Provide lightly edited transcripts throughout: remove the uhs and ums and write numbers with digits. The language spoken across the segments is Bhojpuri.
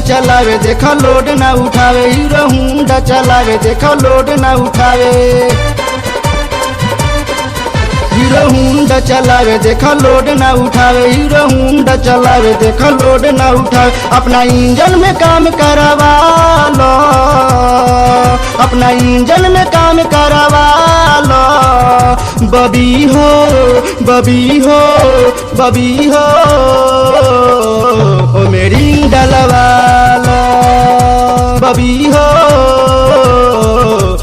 चलावे देखो लोड ना उठावे, हीरो हुंडा चलावे देखो लोड ना उठावे। हीरो हुंडा चलावे देखो लोड ना उठावे, हीरो हुंडा चलावे देखो लोड ना उठावे। अपना इंजन में काम करवा लो, अपना इंजन में काम करवा लो। बबी हो बबी हो बबी हो, ओ मेरी डलवा लो। बबी हो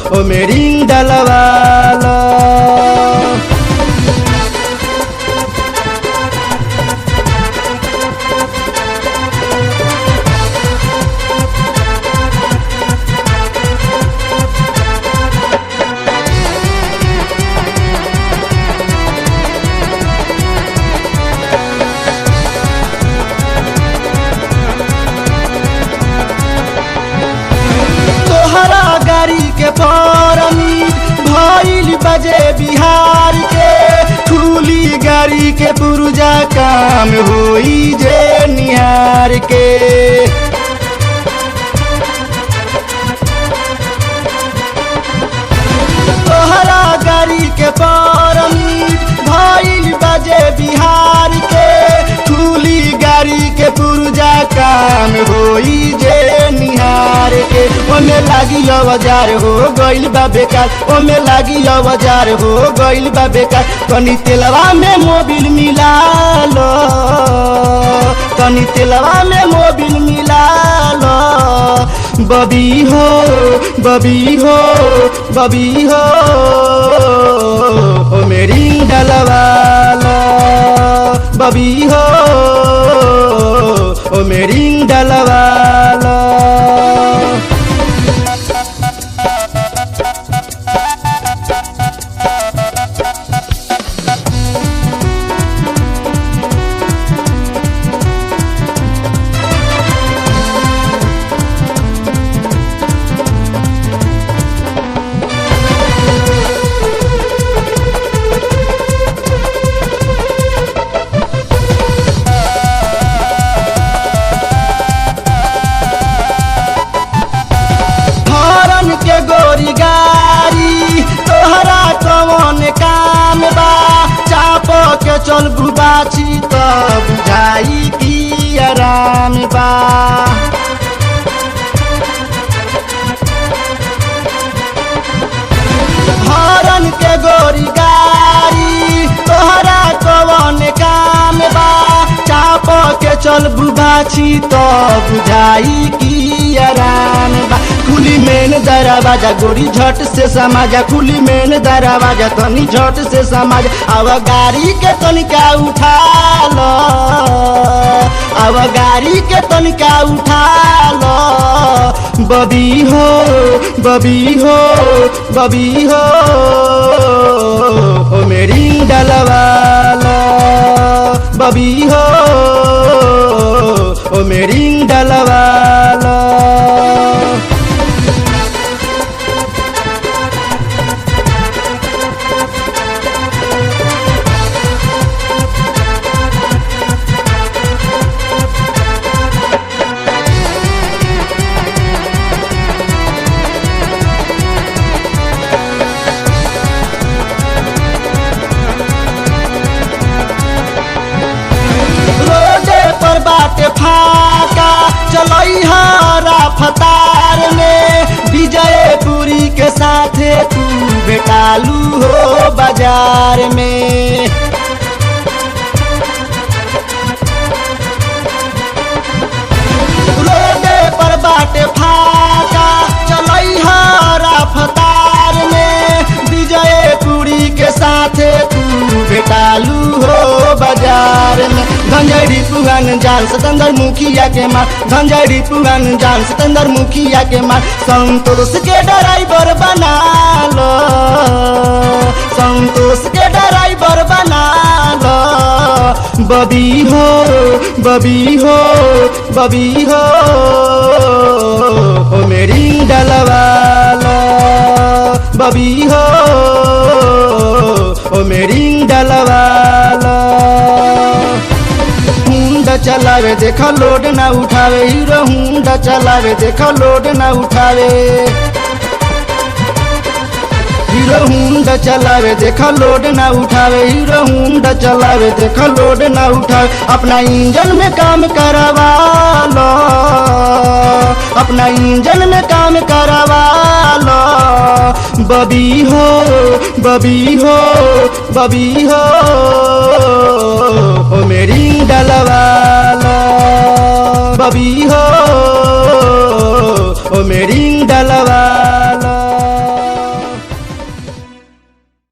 ओ मेरी डलवा लो। के परमिट भइल बजे बिहार के, खुली गाड़ी के पुर्जा काम होई जे निहार के। तोहरा गाड़ी के परमिट भइल बजे बिहार के, खुली गाड़ी के पुर्जा काम होई जे निहार के। ओमे लागी औजार हो गइल बा बेकार, ओमे लागी औजार हो गइल बा बेकार। तनी तेलवा में मोबिल मिला लो, तनी तेलवा में मोबिल मिला लो। बबी हो बबी हो बबी हो, ओ मेरी डलवा लो। बबी हो ओ मेरी डलवा लो। के गोरी गाड़ी तोहरा कौन काम बा, चाप के चल बुबाची तो बुझाई की आराम बा। हरन के गोरी गाड़ी तोहरा कौन काम बा, चाप के चल बुबाची तो बुझाई की आराम बा। खुली मेन दरवाजा गोरी झट से समाजा, खुली मेन दरवाजा तनी झट से समाजा। अब गाड़ी के तनिका उठा लो, अब गाड़ी के तनिका उठा लो। बबी हो बबी हो बबी हो, ओ मेरी डलवा लो। बबी हो ओ मेरी डलवा लो। फाका चलई हरा फतार में, विजयपुरी के साथे तू बेटालू हो बाजार में। रोडे पर बाटे फाका चलई हरा फतार में, विजयपुरी के साथे तू बेटालू हो बाजार में। धनजय रिपुआन जान सतेंद्र मुखिया के मार, धनजय रिपुआन जान सतेंद्र मुखिया के मार। संतोष के ड्राइवर बना लो, संतोष के ड्राइवर बना लो। बबी हो बबी हो बबी हो ओ मेरी डलवाला, बबी हो ओ मेरी डलवाला। हुंडा चलावे देखा लोड ना उठावे, हीरो हुंडा चलावे देखा लोड ना उठावे, हीरो हुंडा चलावे देखा लोड ना उठावे, हीरो हुंडा चलावे देखा लोड ना उठावे। अपना इंजन में काम करवा लो, अपना इंजन में काम करवा लो। बबी हो बबी हो बबी हो ओ मेरी डलवाला, बबी हो ओ मेरी डलवाला।